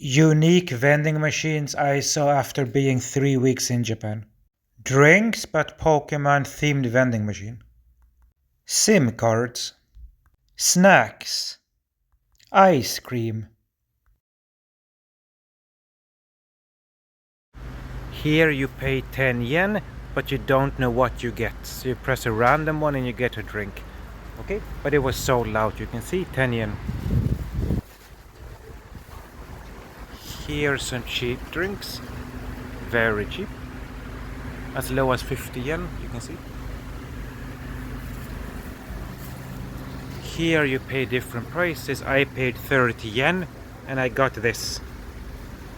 Unique vending machines I saw after being 3 weeks in Japan. Drinks but Pokemon themed vending machine. SIM cards. Snacks. Ice cream. Here you pay 10 yen, but you don't know what you get. So you press a random one and you get a drink. Okay, but it was sold out, you can see 10 yen. Here's some cheap drinks, very cheap, as low as 50 yen, you can see. Here you pay different prices. I paid 30 yen and I got this,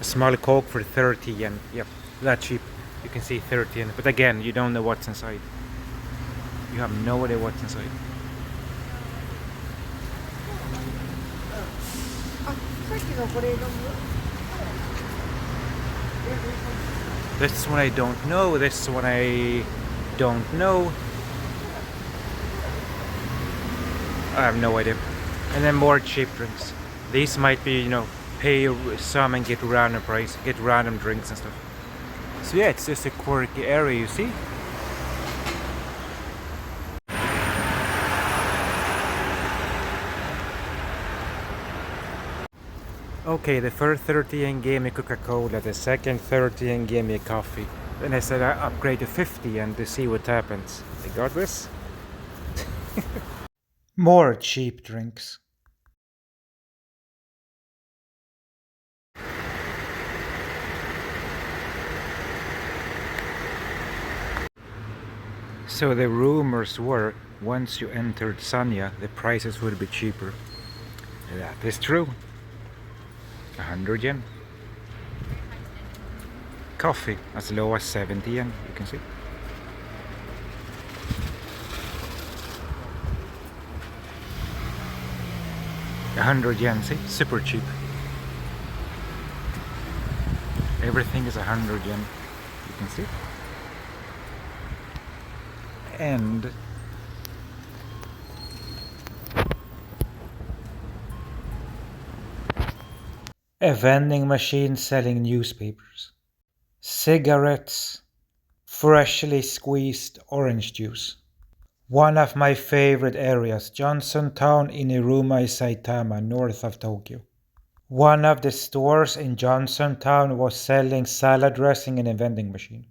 a small Coke for 30 yen. Yep, that cheap. You can see 30 yen, but again, you don't know what's inside. You have no idea what's inside. This one I don't know, this one I don't know. I have no idea. And then more cheap drinks. These might be, pay some and get random price, get random drinks and stuff. So yeah, it's just a quirky area, you see. Okay, the first 30 yen gave me Coca-Cola, the second 30 yen gave me coffee. Then I said I upgrade to 50 yen to see what happens. I got this. More cheap drinks. So the rumors were, once you entered Sanya, the prices would be cheaper. That is true. 100 yen. Coffee as low as 70 yen, you can see. $100, see? Super cheap. Everything is 100 yen, you can see. And a vending machine selling newspapers, cigarettes, freshly squeezed orange juice. One of my favorite areas, Johnsontown in Iruma, Saitama, north of Tokyo. One of the stores in Johnsontown was selling salad dressing in a vending machine.